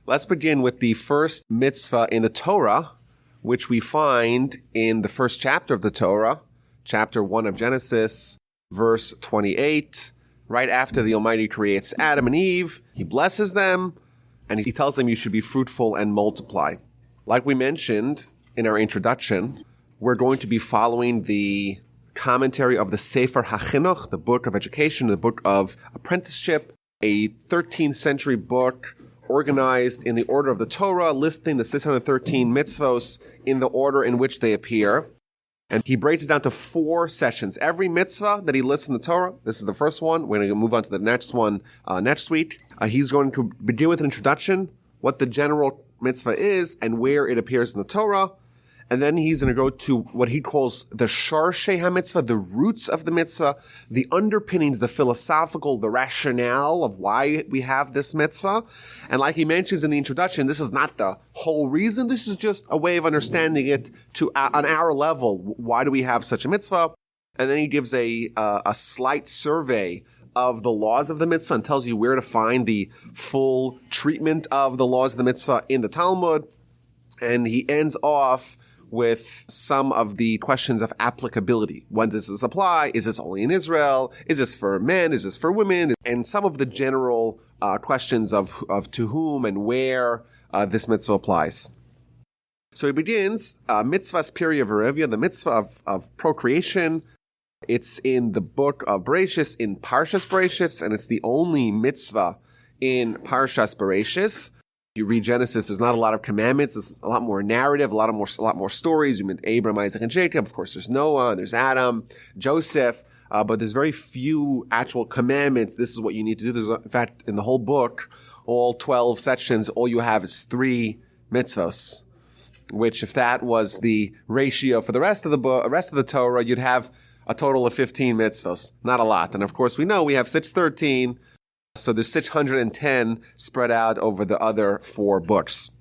Let's begin with the first mitzvah in the Torah, which we find in the first chapter of the Torah, chapter 1 of Genesis, verse 28. Right after the Almighty creates Adam and Eve, he blesses them, and he tells them you should be fruitful and multiply. Like we mentioned in our introduction, we're going to be following the commentary of the Sefer HaChinuch, the book of education, the book of apprenticeship, a 13th century book organized in the order of the Torah, listing the 613 mitzvos in the order in which they appear. And he breaks it down to 4 sessions. Every mitzvah that he lists in the Torah, this is the first one. We're going to move on to the next one next week. He's going to begin with an introduction, what the general mitzvah is, and where it appears in the Torah. And then he's going to go to what he calls the sharshei ha-mitzvah, the roots of the mitzvah, the underpinnings, the philosophical, the rationale of why we have this mitzvah. And like he mentions in the introduction, this is not the whole reason. This is just a way of understanding it on our level. Why do we have such a mitzvah? And then he gives a slight survey of the laws of the mitzvah and tells you where to find the full treatment of the laws of the mitzvah in the Talmud. And he ends off with some of the questions of applicability. When does this apply? Is this only in Israel? Is this for men? Is this for women? And some of the general questions of to whom and where this mitzvah applies. So he begins, mitzvahs Pirya Verevia, the mitzvah of procreation. It's in the book of Bereshis, in Parshas Bereshis, and it's the only mitzvah in Parshas Bereshis. You read Genesis, there's not a lot of commandments. There's a lot more narrative, a lot more stories. You meet Abraham, Isaac, and Jacob. Of course, there's Noah, there's Adam, Joseph, but there's very few actual commandments. This is what you need to do. There's, in fact, in the whole book, all 12 sections, all you have is 3 mitzvos, which if that was the ratio for the rest of the book, rest of the Torah, you'd have a total of 15 mitzvos. Not a lot. And of course, we know we have 613. So there's 610 spread out over the other 4 books.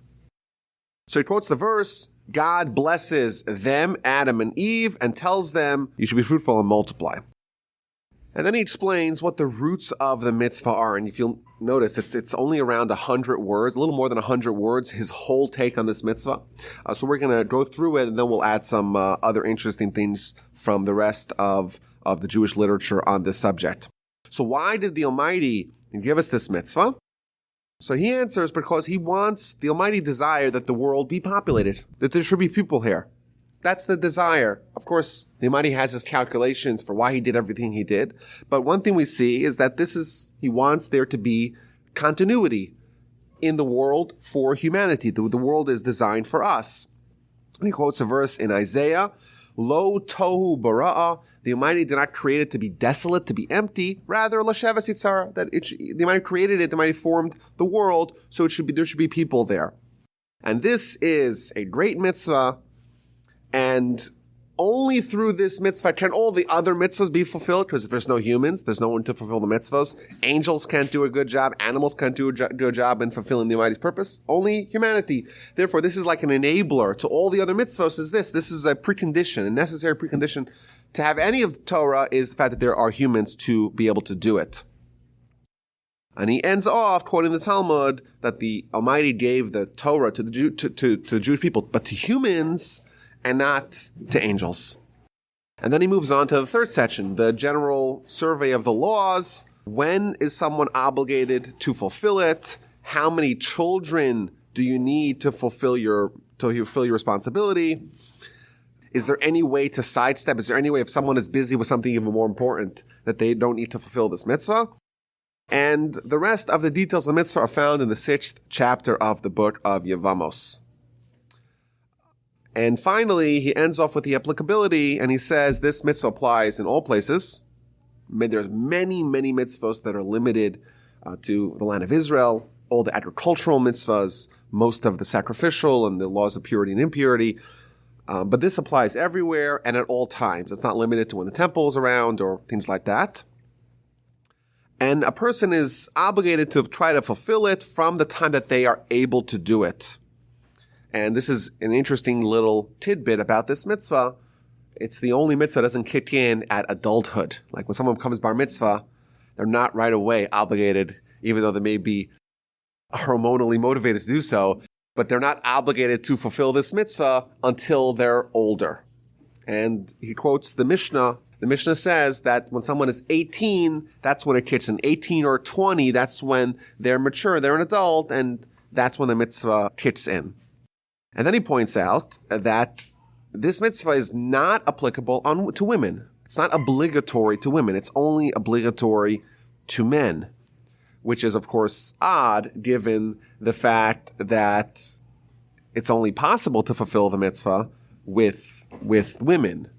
So he quotes the verse, God blesses them, Adam and Eve, and tells them you should be fruitful and multiply. And then he explains what the roots of the mitzvah are. And if you'll notice, it's only around 100 words, a little more than 100 words, his whole take on this mitzvah. So we're going to go through it, and then we'll add some other interesting things from the rest of the Jewish literature on this subject. So why did the Almighty give us this mitzvah? So he answers because he wants, the Almighty desire that the world be populated, that there should be people here. That's the desire. Of course, the Almighty has his calculations for why he did everything he did. But one thing we see is that he wants there to be continuity in the world for humanity. The world is designed for us. And he quotes a verse in Isaiah, Lo tohu bara'a, the Almighty did not create it to be desolate, to be empty. Rather, l'sheves yitzara, that the Almighty created it, the Almighty formed the world, so there should be people there. And this is a great mitzvah, and only through this mitzvah can all the other mitzvahs be fulfilled, because if there's no humans, there's no one to fulfill the mitzvahs. Angels can't do a good job. Animals can't do a good job in fulfilling the Almighty's purpose. Only humanity. Therefore, this is like an enabler to all the other mitzvahs is this. This is a precondition, a necessary precondition to have any of the Torah is the fact that there are humans to be able to do it. And he ends off quoting the Talmud that the Almighty gave the Torah to the Jewish people, but to humans and not to angels. And then he moves on to the third section, the general survey of the laws. When is someone obligated to fulfill it? How many children do you need to fulfill your responsibility? Is there any way to sidestep? Is there any way if someone is busy with something even more important that they don't need to fulfill this mitzvah? And the rest of the details of the mitzvah are found in the 6th chapter of the book of Yevamos. And finally, he ends off with the applicability, and he says this mitzvah applies in all places. There's many, many mitzvahs that are limited to the land of Israel, all the agricultural mitzvahs, most of the sacrificial and the laws of purity and impurity. But this applies everywhere and at all times. It's not limited to when the temple is around or things like that. And a person is obligated to try to fulfill it from the time that they are able to do it. And this is an interesting little tidbit about this mitzvah. It's the only mitzvah that doesn't kick in at adulthood. Like when someone becomes bar mitzvah, they're not right away obligated, even though they may be hormonally motivated to do so, but they're not obligated to fulfill this mitzvah until they're older. And he quotes the Mishnah. The Mishnah says that when someone is 18, that's when it kicks in. 18 or 20, that's when they're mature, they're an adult, and that's when the mitzvah kicks in. And then he points out that this mitzvah is not applicable to women. It's not obligatory to women. It's only obligatory to men, which is, of course, odd given the fact that it's only possible to fulfill the mitzvah with women.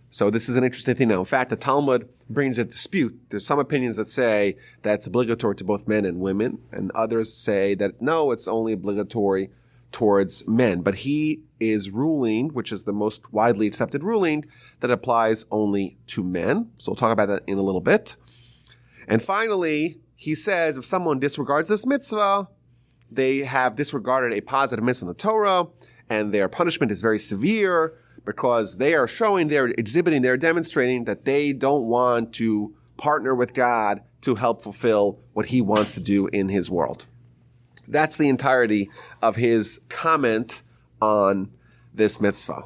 So this is an interesting thing now. In fact, the Talmud brings a dispute. There's some opinions that say that it's obligatory to both men and women, and others say that no, it's only obligatory towards men. But he is ruling, which is the most widely accepted ruling, that applies only to men. So we'll talk about that in a little bit. And finally, he says if someone disregards this mitzvah, they have disregarded a positive mitzvah in the Torah, and their punishment is very severe, because they are showing, they're exhibiting, they're demonstrating that they don't want to partner with God to help fulfill what he wants to do in his world. That's the entirety of his comment on this mitzvah.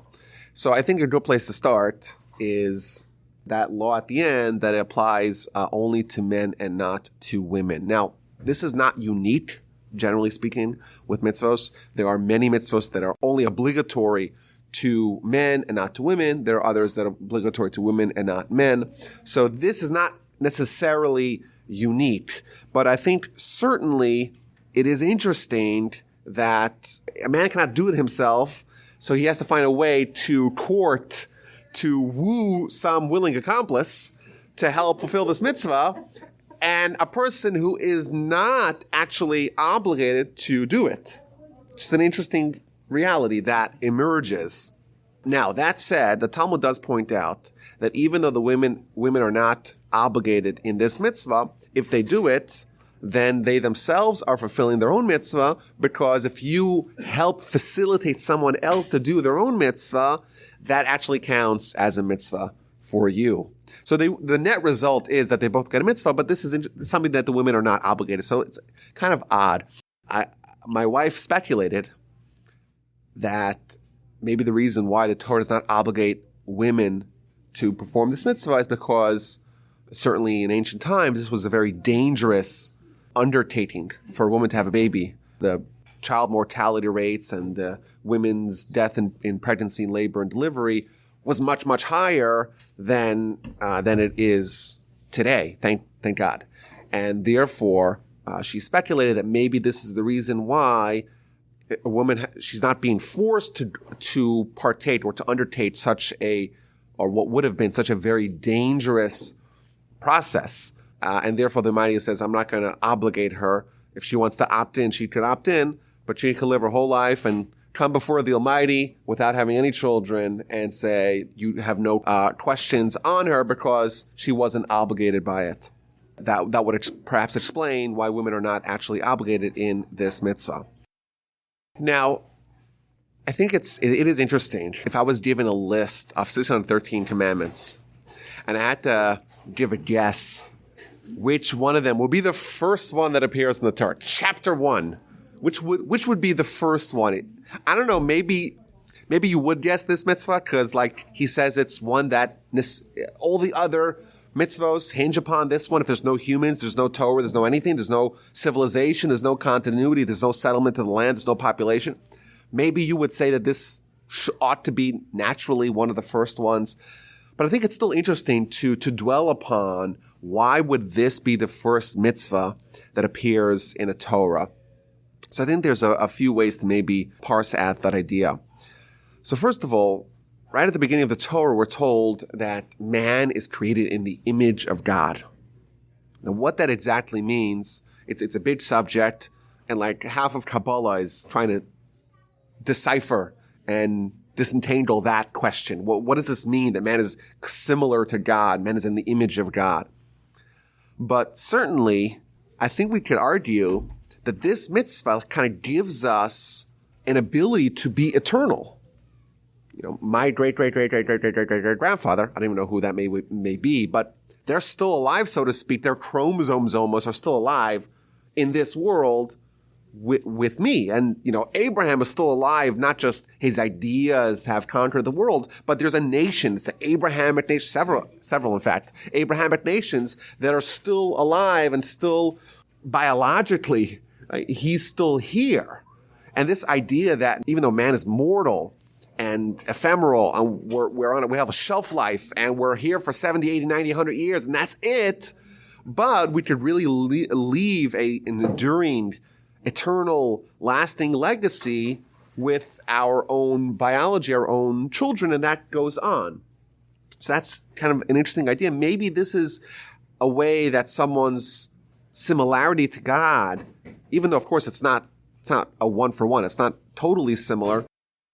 So I think a good place to start is that law at the end that it applies only to men and not to women. Now, this is not unique, generally speaking, with mitzvos. There are many mitzvos that are only obligatory to men and not to women. There are others that are obligatory to women and not men. So this is not necessarily unique, but I think certainly it is interesting that a man cannot do it himself, so he has to find a way to court, to woo some willing accomplice to help fulfill this mitzvah, and a person who is not actually obligated to do it. It's an interesting reality that emerges. Now, that said, the Talmud does point out that even though the women are not obligated in this mitzvah, if they do it, then they themselves are fulfilling their own mitzvah, because if you help facilitate someone else to do their own mitzvah, that actually counts as a mitzvah for you. So the net result is that they both get a mitzvah, but this is something that the women are not obligated. So it's kind of odd. My wife speculated that maybe the reason why the Torah does not obligate women to perform this mitzvah is because certainly in ancient times, this was a very dangerous undertaking for a woman to have a baby. The child mortality rates and women's death in pregnancy, labor, and delivery was much, much higher than it is today. Thank God. And therefore, she speculated that maybe this is the reason why a woman, she's not being forced to partake or to undertake or what would have been such a very dangerous process. And therefore the Almighty says, I'm not going to obligate her. If she wants to opt in, she could opt in, but she can live her whole life and come before the Almighty without having any children and say, you have no questions on her because she wasn't obligated by it. That would perhaps explain why women are not actually obligated in this mitzvah. Now, I think it is interesting. If I was given a list of 613 commandments and I had to give a guess which one of them would be the first one that appears in the Torah, chapter 1, which would be the first one? I don't know, maybe you would guess this mitzvah because like he says it's one that all the other mitzvos hinge upon this one. If there's no humans, there's no Torah, there's no anything, there's no civilization, there's no continuity, there's no settlement of the land, there's no population. Maybe you would say that this ought to be naturally one of the first ones. But I think it's still interesting to dwell upon why would this be the first mitzvah that appears in a Torah. So I think there's a few ways to maybe parse out that idea. So first of all, right at the beginning of the Torah, we're told that man is created in the image of God. Now, what that exactly means, it's a big subject, and like half of Kabbalah is trying to decipher and disentangle that question. What does this mean that man is similar to God? Man is in the image of God. But certainly, I think we could argue that this mitzvah kind of gives us an ability to be eternal. You know, my great-great-great-great-great-great-great-grandfather, I don't even know who that may be, but they're still alive, so to speak. Their chromosomes almost are still alive in this world with me. And, Abraham is still alive, not just his ideas have conquered the world, but there's a nation. It's an Abrahamic nation, several in fact, Abrahamic nations that are still alive and still biologically, he's still here. And this idea that even though man is mortal and ephemeral, and we have a shelf life, and we're here for 70, 80, 90, 100 years, and that's it, but we could really leave an enduring, eternal, lasting legacy with our own biology, our own children, and that goes on. So that's kind of an interesting idea. Maybe this is a way that someone's similarity to God, even though, of course, it's not a one-for-one, it's not totally similar,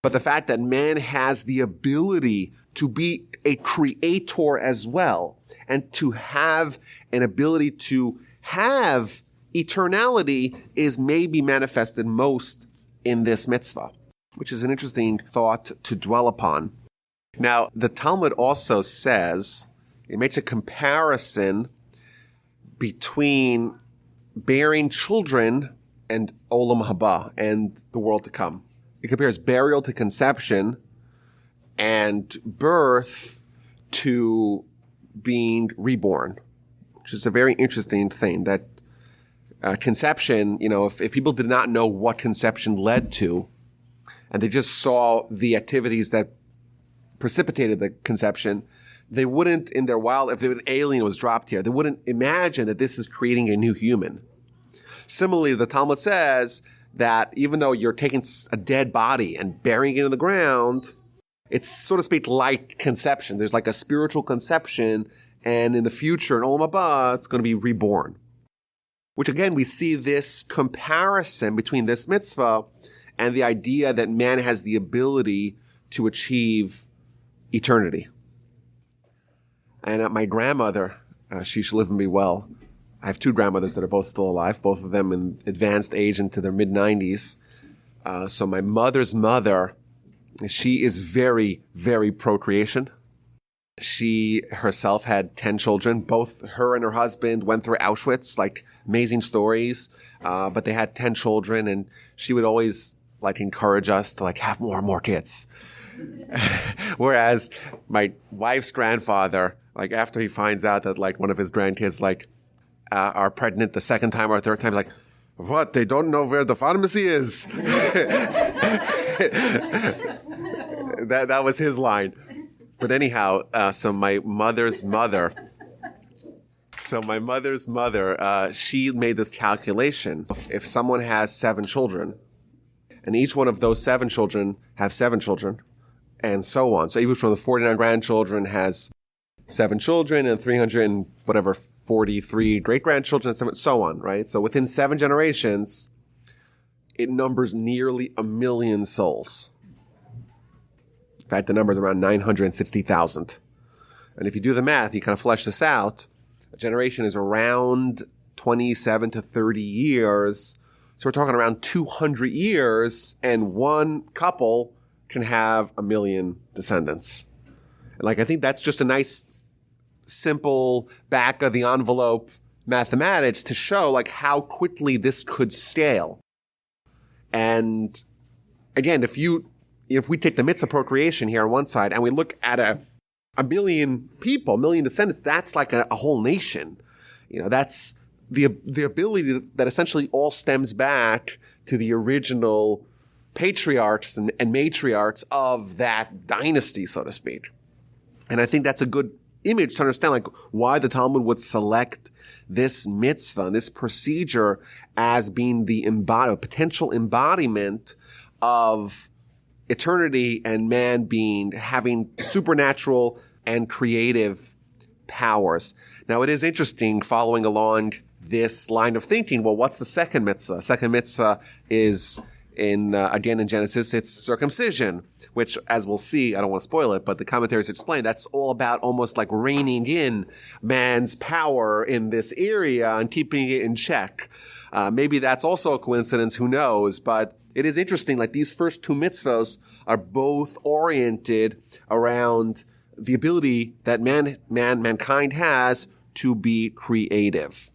but the fact that man has the ability to be a creator as well, and to have an ability to have eternality is maybe manifested most in this mitzvah, which is an interesting thought to dwell upon. Now, the Talmud also says, it makes a comparison between bearing children and olam haba, and the world to come. It compares burial to conception and birth to being reborn, which is a very interesting thing. That conception, if people did not know what conception led to, and they just saw the activities that precipitated the conception, they wouldn't, in their wild, if an alien was dropped here, they wouldn't imagine that this is creating a new human. Similarly, the Talmud says that even though you're taking a dead body and burying it in the ground, it's, so to speak, like conception. There's like a spiritual conception, and in the future, in Olam Haba, it's going to be reborn. Which again, we see this comparison between this mitzvah and the idea that man has the ability to achieve eternity. And my grandmother, she should live and be well. I have two grandmothers that are both still alive, both of them in advanced age into their mid-90s. So my mother's mother, she is very, very procreation. She herself had 10 children. Both her and her husband went through Auschwitz, like amazing stories. But they had 10 children, and she would always encourage us to have more and more kids. Whereas my wife's grandfather, after he finds out that one of his grandkids are pregnant the second time or third time, he's like, what? They don't know where the pharmacy is. That was his line. But anyhow, so my mother's mother, she made this calculation. If someone has 7 children, and each one of those 7 children have 7 children, and so on. So each one of the 49 grandchildren has 7 children and 343 great-grandchildren, and so on, right? So within 7 generations, it numbers nearly 1 million souls. In fact, the number is around 960,000. And if you do the math, you kind of flesh this out, a generation is around 27 to 30 years. So we're talking around 200 years, and one couple can have 1 million descendants. And I think that's just a nice, simple back of the envelope mathematics to show how quickly this could scale. And again, if we take the mitzvah procreation here on one side and we look at a million people, 1 million descendants, that's like a whole nation. That's the ability that essentially all stems back to the original patriarchs and matriarchs of that dynasty, so to speak. And I think that's a good image to understand why the Talmud would select this mitzvah, this procedure, as being the potential embodiment of eternity and man having supernatural and creative powers. Now, it is interesting following along this line of thinking. Well, what's the second mitzvah? Second mitzvah is again in Genesis, it's circumcision, which, as we'll see, I don't want to spoil it, but the commentaries explain that's all about almost reining in man's power in this area and keeping it in check. Maybe that's also a coincidence, who knows, but it is interesting, these first 2 mitzvahs are both oriented around the ability that mankind has to be creative.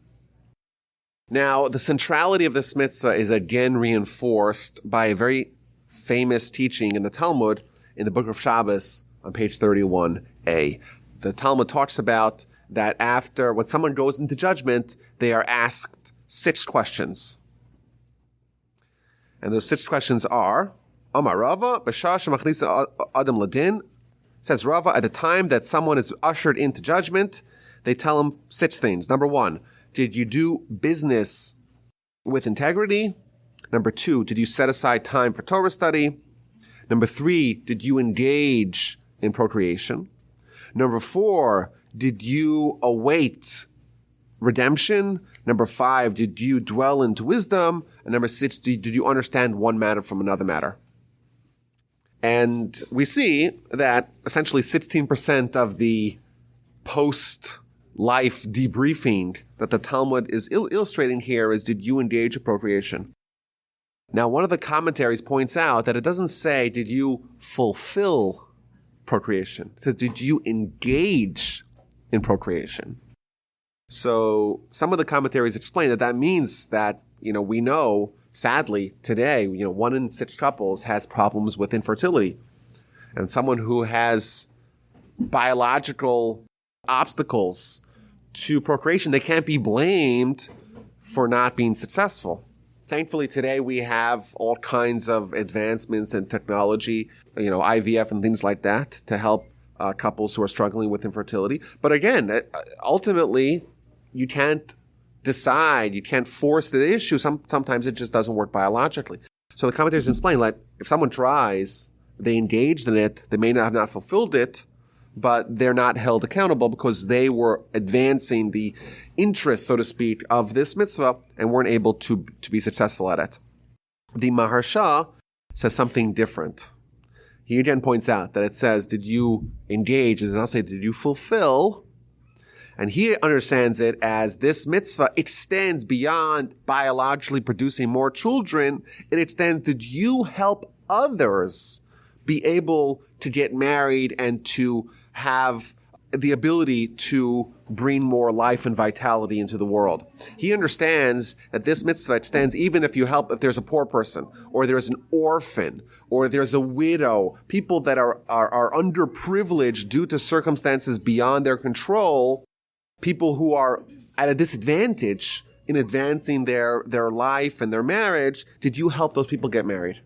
Now, the centrality of this mitzvah is again reinforced by a very famous teaching in the Talmud in the book of Shabbos on page 31a. The Talmud talks about that after, when someone goes into judgment, they are asked 6 questions. And those 6 questions are, Amar Rava, B'shah shemachnisa adam ladin, says Rava, at the time that someone is ushered into judgment, they tell him 6 things. Number 1, did you do business with integrity? Number 2, did you set aside time for Torah study? Number 3, did you engage in procreation? Number 4, did you await redemption? Number 5, did you dwell into wisdom? And number 6, did you understand one matter from another matter? And we see that essentially 16% of the post-life debriefing that the Talmud is illustrating here is, did you engage in procreation? Now, one of the commentaries points out that it doesn't say, did you fulfill procreation? It says, did you engage in procreation? So some of the commentaries explain that that means that, we know, sadly, today, 1 in 6 couples has problems with infertility. And someone who has biological obstacles to procreation, they can't be blamed for not being successful. Thankfully, today we have all kinds of advancements in technology, IVF and things like that to help couples who are struggling with infertility. But again, ultimately, you can't decide, you can't force the issue. Sometimes it just doesn't work biologically. So the commentators explain that if someone tries, they engaged in it, they may not have not fulfilled it, but they're not held accountable because they were advancing the interest, so to speak, of this mitzvah and weren't able to be successful at it. The Maharsha says something different. He again points out that it says, did you engage? It does not say, did you fulfill? And he understands it as this mitzvah extends beyond biologically producing more children. It extends, did you help others be able to get married and to have the ability to bring more life and vitality into the world? He understands that this mitzvah extends even if there's a poor person, or there's an orphan, or there's a widow, people that are underprivileged due to circumstances beyond their control, people who are at a disadvantage in advancing their life and their marriage. Did you help those people get married?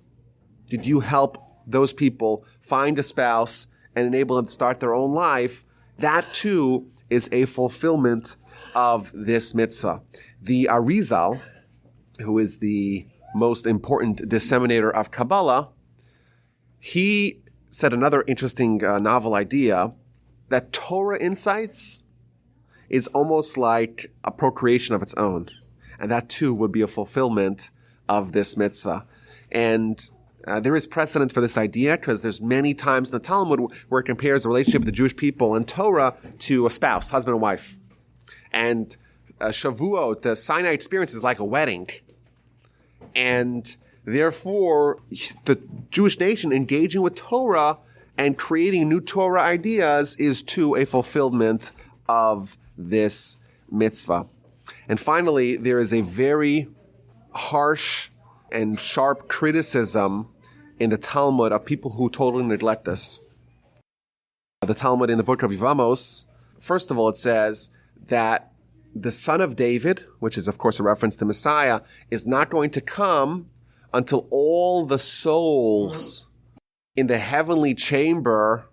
Did you help those people find a spouse and enable them to start their own life? That too is a fulfillment of this mitzvah. The Arizal, who is the most important disseminator of Kabbalah, he said another interesting novel idea, that Torah insights is almost like a procreation of its own. And that too would be a fulfillment of this mitzvah. And there is precedent for this idea because there's many times in the Talmud where it compares the relationship of the Jewish people and Torah to a spouse, husband and wife. And Shavuot, the Sinai experience, is like a wedding. And therefore, the Jewish nation engaging with Torah and creating new Torah ideas is too a fulfillment of this mitzvah. And finally, there is a very harsh and sharp criticism in the Talmud of people who totally neglect this. The Talmud in the book of Yevamos, first of all, it says that the son of David, which is of course a reference to Messiah, is not going to come until all the souls in the heavenly chamber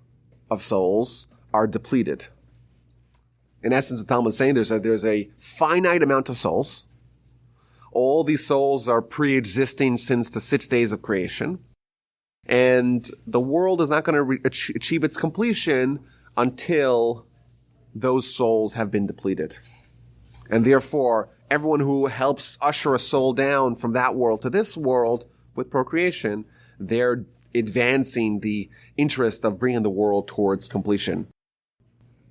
of souls are depleted. In essence, the Talmud is saying there's a finite amount of souls. All these souls are pre-existing since the 6 days of creation. And the world is not going to achieve its completion until those souls have been depleted. And therefore, everyone who helps usher a soul down from that world to this world with procreation, they're advancing the interest of bringing the world towards completion.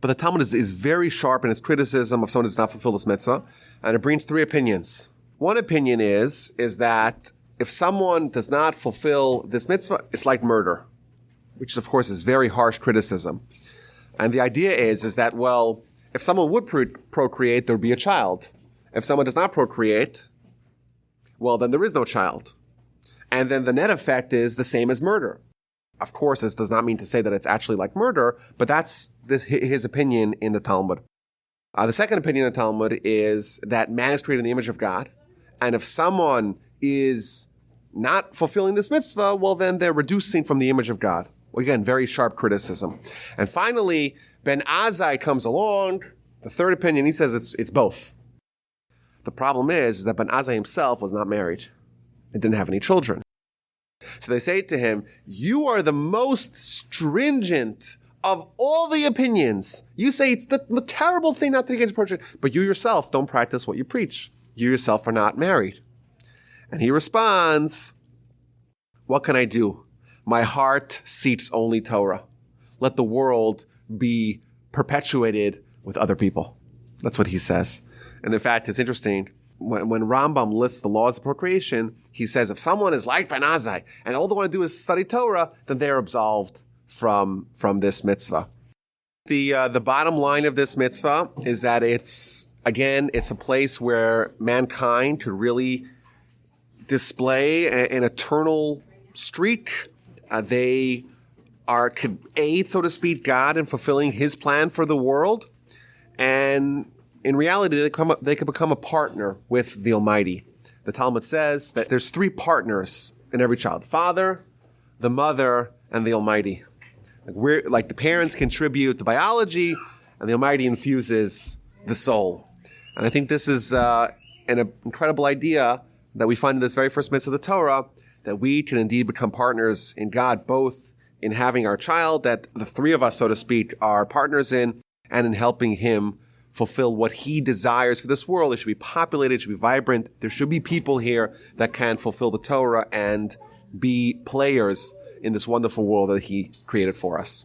But the Talmud is very sharp in its criticism of someone who does not fulfill this mitzvah, and it brings 3 opinions. One opinion is that if someone does not fulfill this mitzvah, it's like murder, which of course is very harsh criticism. And the idea is that, well, if someone would procreate, there would be a child. If someone does not procreate, well, then there is no child. And then the net effect is the same as murder. Of course, this does not mean to say that it's actually like murder, but that's his opinion in the Talmud. The second opinion in the Talmud is that man is created in the image of God. And if someone is not fulfilling this mitzvah, well, then they're reducing from the image of God. Again, very sharp criticism. And finally, Ben Azai comes along. The third opinion, he says it's both. The problem is that Ben Azai himself was not married and didn't have any children. So they say to him, you are the most stringent of all the opinions. You say it's the terrible thing not to get approached, but you yourself don't practice what you preach. You yourself are not married. And he responds, what can I do? My heart seeks only Torah. Let the world be perpetuated with other people. That's what he says. And in fact, it's interesting. When Rambam lists the laws of procreation, he says if someone is like Ben Azai and all they want to do is study Torah, then they are absolved from this mitzvah. The bottom line of this mitzvah is that it's a place where mankind could really display an eternal streak. They could aid, so to speak, God in fulfilling his plan for the world. And in reality, they could become a partner with the Almighty. The Talmud says that there's 3 partners in every child: Father, the Mother, and the Almighty. Like the parents contribute the biology, and the Almighty infuses the soul. And I think this is an incredible idea that we find in this very first mitzvah of the Torah, that we can indeed become partners in God, both in having our child, that the 3 of us, so to speak, are partners in, and in helping him fulfill what he desires for this world. It should be populated, it should be vibrant. There should be people here that can fulfill the Torah and be players in this wonderful world that he created for us.